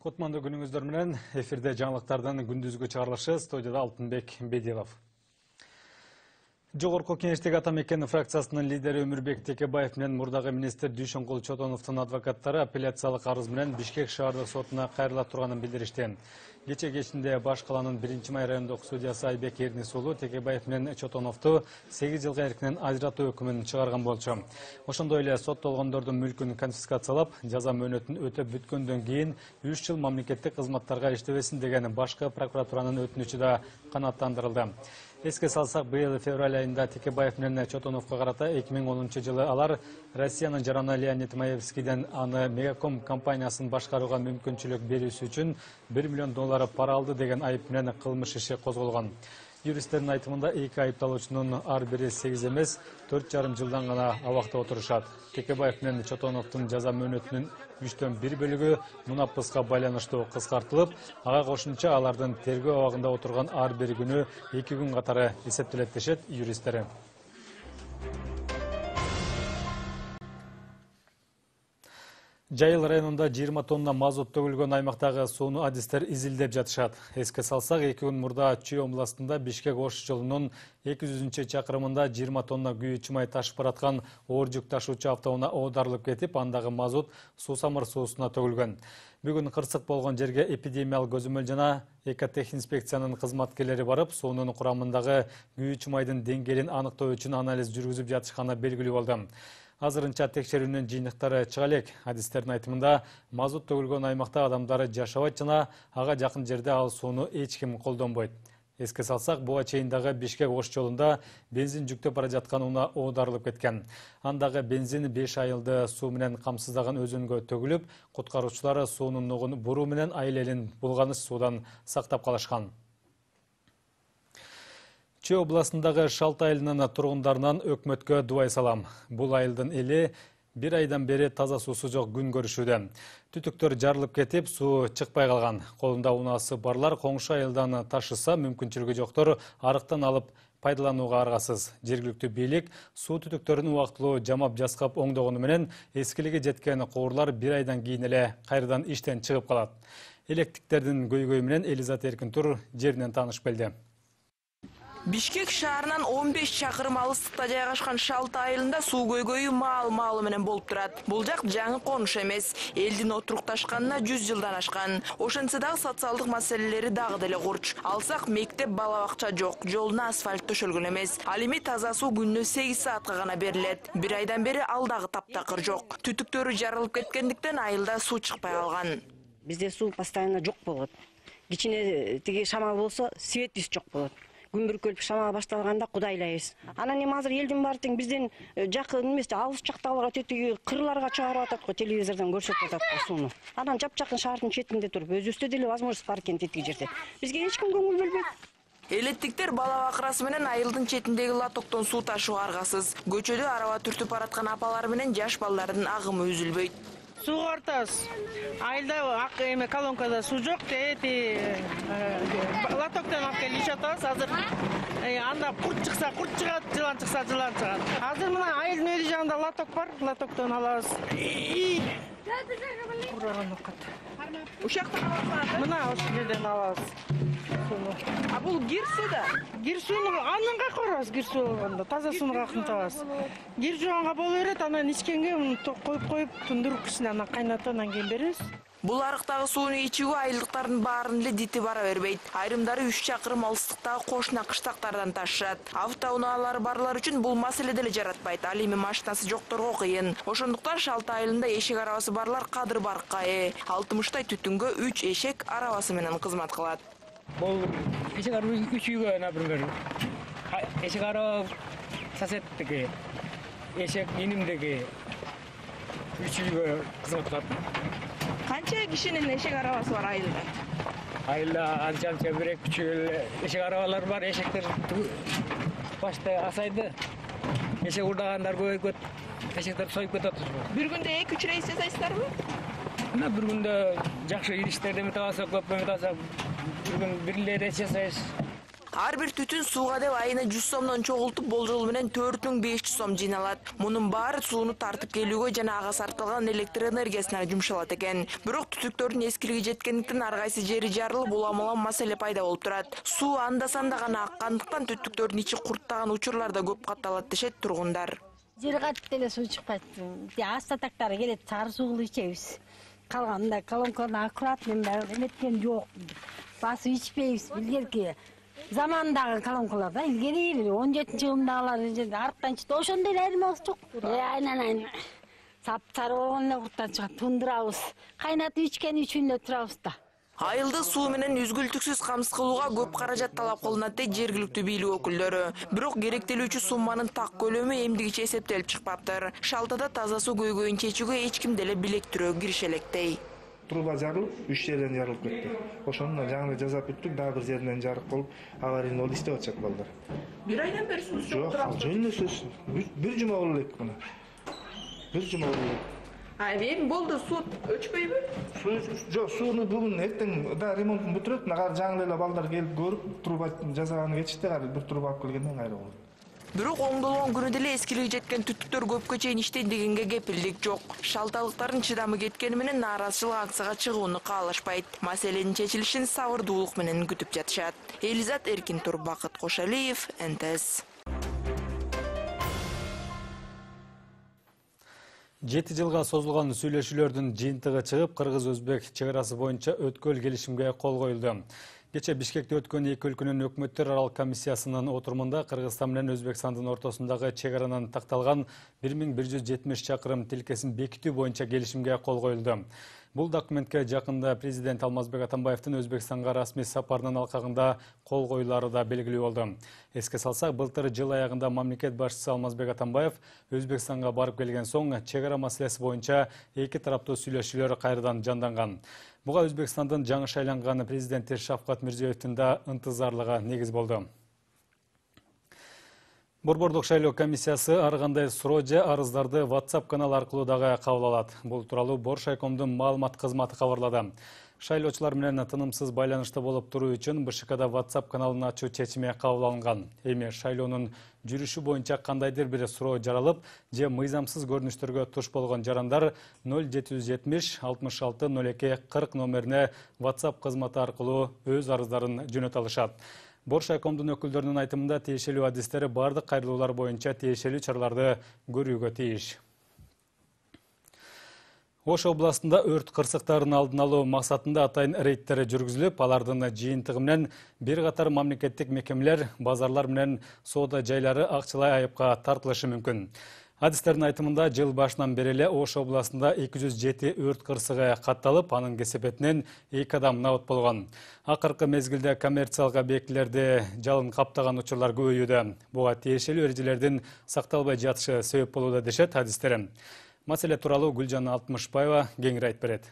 Кутманды күнүңүздөр менен эфирде жаңылыктардын күндүзгү чыгарылышы, студияда Алтынбек Бедилов. Жогорку Кеңештеги ата мекен фракциясынын лидери Өмүрбек Текебаев менен мурдагы министр Дүйшөнкул Чотоновдун адвокаттары апелляциялык арыз менен Бишкек шаардык сотуна кайрыла турганын билдиришти. Кече кечинде Баш каланын 1-май райондук судьясы Айбек Эрнис уулу Текебаев менен Чотоновду 8 жылга эркинен ажыратуу өкүмүн чыгарган болчу. Ошондой эле соттолгондордун мүлкүн конфискациялап, жаза мөөнөтүн өтөп бүткөндөн кийин 3 жыл мамлекеттик кызматтарга иштебесин деген башкы прокуратуранын өтүнүчү да канааттандырылды. Эске салсак, быйыл февраль айында Текебаев менен Чотоновго карата 2010 жылы алар Россиянын жараны Леонид Маевскийден аны Мегаком компаниясын башкарууга мүмкүнчүлүк берүүсү үчүн $1 миллион пара алды деген айып менен кылмыш иши козголгон. Юристтердин айтымында эки айыпталуучунун ар бири 8 эмес, 4,5 жылдан гана абакта отурушат. Текебаев менен Чотоновдун жаза мөөнөтүнүн 3/1 бөлүгү мунапыска байланыштуу кыскартылып, ага кошумча алардын тергөө абагында отурган ар бир күнү 2 күн катары эсептелет дешет юристтери. Жайыл районунда 20 тонна мазут төгүлгөн аймактагы сууну адистер изилдеп жатышат. Эске салсак, 2 күн мурда Чүй областында Бишкек-Ош жолунун 200 чакырымында 20 тонна күйүүчү май ташып бараткан оор жүк ташуучу автоунаа оодарылып кетип, андагы мазут суусамыр суусуна төгүлгөн. Бүгүн кырсык болгон жерге эпидемиялык көзөмөл жана Экотехинспекциянын кызматкерлери барып, суунун курамындагы күйүүчү майдын деңгээлин аныктоо үчүн анализ жүргүзүп жатышканы белгилүү болду. Азырынча текшерүүнүн жыйынтыктары чыга элек. Адистердин айтымында, мазут төгүлгөн аймакта адамдары жашабайт жана ага жакын жерде ал сууну эч ким колдонбойт. Эске салсак, буга чейин дагы Бишкек-Ош жолунда бензин жүктөп бара жаткан унаа оодарылып кеткен. Андагы бензин 5 айылды суу менен камсыздаган өзөнгө төгүлүп, куткаруучулар суунун нугун буруу менен айыл элин булганыч суудан сактап калышкан. Чүй областындагы Шалт айылынын тургундарынан өкмөткө дубай салам. Бул айылдын эли 1 айдан бери таза суусу жок күн көрүшүүдө. Түтүктөр жарылып кетип, суу чыкпай калган. Колунда унаасы барлар коңшу айылдан ташыса, мүмкүнчүлүгү жоктор арыктан алып пайдаланууга аргасыз. Жергиликтүү бийлик суу түтүктөрүн убактылуу жамап жаскап оңдогону менен эскилиги жеткен куурлар 1 айдан кийин эле кайрадан иштен чыгып калат. Электиктердин көйгөйү менен Элизат Эркинтур жеринен таанышып келди. Бишкек шаарынан 15 чакырым алыстыкта жайгашкан Шалт айылында суу көйгөйү маал-маалы менен болуп турат. Бул жак жаңы конуш эмес, элдин отурукташканына 100 жылдан ашкан. Ошентсе дагы социалдык маселелери дагы деле курч. Алсак, мектеп, бала бакча жок, жолуна асфальт төшөлгөн эмес. Ал эми таза суу күнүнө 8 саатка гана берилет. 1 айдан бери ал дагы таптакыр жок. Түтүктөрү жарылып кеткендиктен айылда суу чыкпай калган. Бизде суу постоянно жок болот. Кичине тиги шамал болсо, светибиз жок болот. Күн бүркөлүп шамал башталганда кудайлайбыз. Анан эми азыр элдин баары тең бизден жакын эмес, алыс жактагылар тетиги кырларга чыгарып атат го, телевизордон көрсөтүп атат го сууну. Анан жапжакын шаардын четинде туруп, өзүбүздө деле возможность бар экен тетиги жерде. Бизге эч ким көңүл бөлбөйт. Элеттиктер бала бакырасы менен айылдын четиндеги латоктон суу ташууга аргасыз. Көчөдө араба түртүп бараткан апалар менен жаш балдардын агымы үзүлбөйт. Сууга артабыз. Айылда эме колонкада суу жок, лотоктон алып келип ичип атабыз. Азыр анда курт чыкса курт чыгат, жылан чыкса жылан чыгат. Азыр мына айылдын өйдө жагында лоток бар, лотоктон алабыз. Ушакта алабыз. Мына ошол жерден алабыз. А бул кир суу да? Кир сууну андан кайкырабыз, кир суу болгондо таза сууну кайкынтабыз. Кир жууганга боло берет, анан ичкенге муну коюп тундуруп кичине анан кайнатып анан кийин беребиз. Бул арыктагы сууну ичүүгө айылдыктардын баарынын эле дити бара бербейт. Айрымдары 3 чакырым алыстыктагы кошуна кыштактардан ташышат. Автоунаалары барлар үчүн бул маселе деле жаратпайт. Ал эми машинасы жокторго кыйын. Ошондуктан Шалт айылында эшек арабасы барлар кадыр баркка ээ. 60 түтүнгө 3 эшек арабасы менен кызмат кылат. Бул эшек араба 3 үйгө, например, эшек араба соседтиги, эшек инимдиги 3 үйгө кызмат кылат. Канча кишинин эшек арабасы бар айылда? Айылда анча-анча 1-2 эшек арабалар бар, эшектер башта асайды. Эшек урдагандар көбөйгөт, эшектер союп кетет. Bir günde 2-3 рейс жасайсыздарбы? Мына bir күндө жакшы ириштерди эметип алсак, көп эметип алсак, bir күн 1 рейс жасайбыз. Ар бир түтүн сууга деп айына 100 сомдон чогултуп, болжол менен 4500 сом жыйналат. Мунун баары сууну тартып келүүгө жана ага сарпталган электр энергиясына жумшалат экен. Бирок түтүктөрдүн эскилиги жеткендиктен ар кайсы жери жарылып, улам-улам маселе пайда болуп турат. Суу анда-санда гана аккандыктан түтүктөрдүн ичи курттаган учурлар да көп катталат дешет тургундар. Жер катып деле суу чыгып кайтты. Астатактары келет, сары сууну ичебиз. Калганда колонканы аккуратно эметкен жок. Басып ичпейбиз. Илгерки замандагы колонкалар да, илгери 17-жылдагылар арыктан чыкты. Ошондой эле айырмасы жок. Айнан сап-сары болгон эле курттан чыгат. Тундурабыз. Кайнатып ичкен үчүн эле турабыз да. Айылды суу менен үзгүлтүксүз камсыз кылууга көп каражат талап кылынат дейт жергиликтүү бийлик өкүлдөрү. Бирок керектелүүчү сумманын так көлөмү эмдигиче эсептелип чыкпаптыр. Шалтада таза суу көйгөйүн чечүүгө эч ким деле билектирөө киреше электей. Труба жарылып, 3 жерден жарылып кетти. Ошону жаңы жазап бүттүк, дагы бир жерден жарык болуп, аварийный болуп иштеп атышат балдар. Бир айдан бери суу жок. Жок, жөн эле сөз. Бир жума болуп элек мына. Бир жума болуп элек. Эми болду, суу өчпөйбү? Жок, сууну бүгүн эртең да ремонтун бүтүрөт. Нагар жаңы эле балдар келип көрүп, труба жасаганы кетишти, кайра бир труба алып келгенден кайра болот. Бирок оңдолгон күнү деле эскилиги жеткен түтүктөр көпкө чейин иштейт дегенге кепилдик жок. Шалталыктардын чыдамы кеткени менен нааразычылык акцияга чыгууну каалашпайт. Маселенин чечилишин сабырдуулук менен күтүп жатышат. Элизат Эркинтур, Бакыт Кошалиев, НТС. 7 жылга созулган сүйлөшүүлөрдүн жыйынтыгы чыгып, кыргыз-өзбек чек арасы боюнча өткөл келишимге кол коюлду. Кече Бишкекте өткөн эки өлкөнүн өкмөттөр аралык комиссиясынын отурумунда Кыргызстан менен Өзбекстандын ортосундагы чек аранын такталган 1170 чакырым тилкесин бекитүү боюнча келишимге кол коюлду. Бул документке жакында президент Алмазбек Атамбаевдин Өзбекстанга расмий сапарынын алкагында кол коюлары да белгилүү болду. Эске салсак, былтыр жыл аягында мамлекет башчысы Алмазбек Атамбаев Өзбекстанга барып келген соң чек ара маселеси боюнча эки тараптуу сүйлөшүүлөр кайрадан жанданган. Буга Өзбекстандын жаңы шайланган президенти Шавкат Мирзиёевдин да ынтызарлыгы негиз болду. Борбордук шайлоо комиссиясы ар кандай суроо же арыздарды WhatsApp канал аркылуу дагы кабыл алат. Бул тууралуу Боршайкомдун маалымат кызматы кабарлады. Шайлоочулар менен тынымсыз байланышта болуп туруу үчүн БШКда WhatsApp каналын ачуу чечими кабыл алынган. Эми шайлоонун жүрүшү боюнча кандайдыр бир суроо жаралып, же мыйзамсыз көрүнүштөргө туш болгон жарандар 0770 66 02 40 номерине WhatsApp кызматы аркылуу өз арыздарын жөнөтө алышат. Боршайкомдун өкүлдөрүнүн айтымында тиешелүү адистери бардык кайрылуулар боюнча тиешелүү чараларды көрүүгө тийиш. Ош областында өрт кырсыктарын алдын алуу максатында атайын рейдтер жүргүзүлүп, алардын жыйынтыгы менен бир катар мамлекеттик мекемелер, базарлар менен соода жайлары акчалай айыпка тартылышы мүмкүн. Адистердин айтымында жыл башынан бери эле Ош областында 207 өрт кырсыгы катталып, анын кесепетинен 2 адам набыт болгон. Акыркы мезгилде коммерциялык объектилерди жалын каптаган учурлар көбөйүүдө. Буга тиешелүү эрежелердин сакталбай жатышы себеп болууда дешет адистер. Маселе тууралуу Гүлжан Алтмышбаева кеңири айтып берет.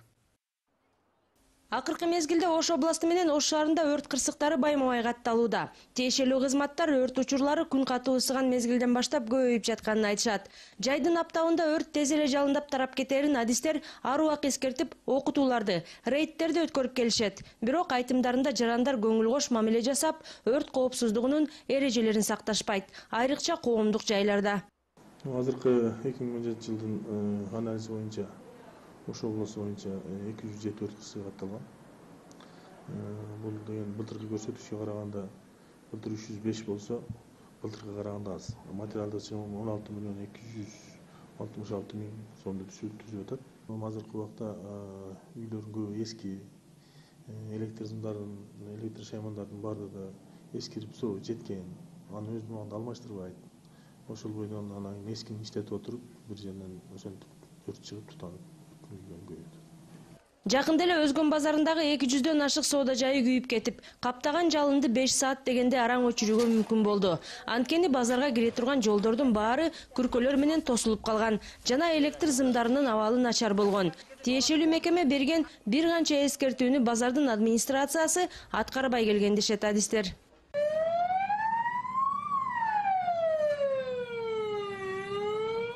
Акыркы мезгилде Ош областы менен Ош шаарында өрт кырсыктары байма-бай катталууда. Тиешелүү кызматтар өрт учурлары күн катуу ысыган мезгилден баштап көбөйүп жатканын айтышат. Жайдын аптабында өрт тез эле жалындап тарап кетерин адистер ар убак эскертип, окутууларды, рейдтерди өткөрүп келишет. Бирок айтымдарында жарандар көңүл кош мамиле жасап, өрт коопсуздугунун эрежелерин сакташпайт, айрыкча коомдук жайларда. Азыркы 2017 жылдын анализи боюнча Ош областы боюнча 207 өрт кырсыгы катталган. Бул деген былтыркы көрсөтүшкө караганда былтыр 305 болсо, былтыркыга караганда аз. Материалдык чыгым 16 миллион 266 миң сомду түзүп атат. Азыркы убакта үйлөрдүн көбү эски, электр сымдардын, электр шаймандардын баардыгы эскирип соо жеткен. Аны өз убагында алмаштырбайт. Ошол бойдон анан эскини иштетип отуруп, бир жерден ошентип өрт чыгып тутанып көбөйдү. Жакында эле Өзгөн базарындагы 200дөн ашык соода жайы күйүп кетип, каптаган жалынды 5 саат дегенде араң өчүрүүгө мүмкүн болду. Анткени базарга кире турган жолдордун баары күркөлөр менен тосулуп калган жана электр сымдарынын абалы начар болгон. Тиешелүү мекеме берген бир канча эскертүүнү базардын администрациясы аткарбай келген дешет адистер.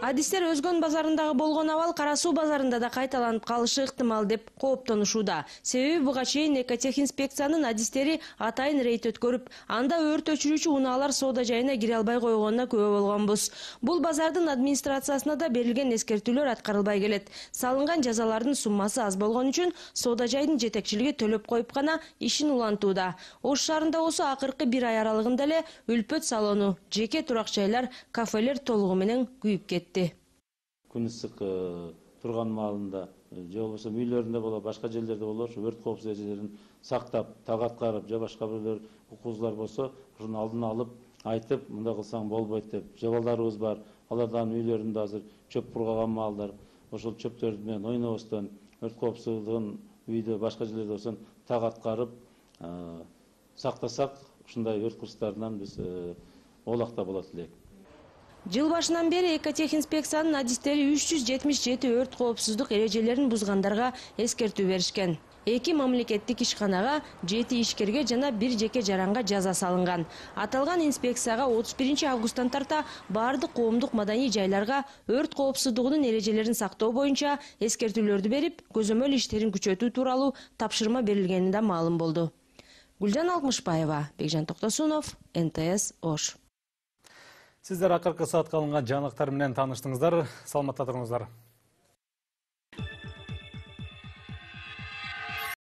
Адистер Өзгөн базарындагы болгон абал Кара Суу базарында да кайталанып калышы ыктымал деп кооптонушууда. Себеби буга чейин экотехинспекциянын адистери атайын рейд өткөрүп, анда өрт өчүрүүчү унаалар соода жайына кире албай койгонуна күбө болгонбуз. Бул базардын администрациясына да берилген эскертүүлөр аткарылбай келет. Салынган жазалардын суммасы аз болгон үчүн соода жайдын жетекчилиги төлөп коюп гана ишин улантууда. Ош шаарында болсо акыркы 1 ай аралыгында эле үлпөт салону, жеке турак жайлар, кафелер толугу менен күйүп кетти. Күн ысык турган маалында же болбосо үйлөрүндө боло, башка жерлерде боло, өрт коопсуздук эрежелерин сактап, так аткарып, же башка бирлер укугуздар болсо, ушунун алдын алып, айтып, мындай кылсаң болбойт деп, же балдарыбыз бар, алардан үйлөрүндө азыр чөп бургаган маалдар, ошол чөптөр менен ойнобостон, өрт коопсуздугун үйдө, башка жерлерде болсо так аткарып, сактасак, ушундай өрт кырсыктарынан биз оолакта болот элек. Жыл башынан бери экотехинспекциянын адистери 377 өрт коопсуздук эрежелерин бузгандарга эскертүү беришкен. 2 мамлекеттик ишканага, 7 ишкерге жана 1 жеке жаранга жаза салынган. Аталган инспекцияга 31 августтан тарта бардык коомдук маданий жайларга өрт коопсуздугунун эрежелерин сактоо боюнча эскертүүлөрдү берип, көзөмөл иштерин күчөтүү тууралуу тапшырма берилгени да маалым болду. Гүлжан Алтмышбаева, Бекжан Токтосунов, НТС Ош. Сиздер акыркы саатка алынган жаңылыктар менен тааныштыңыздар. Саламатта туруңуздар.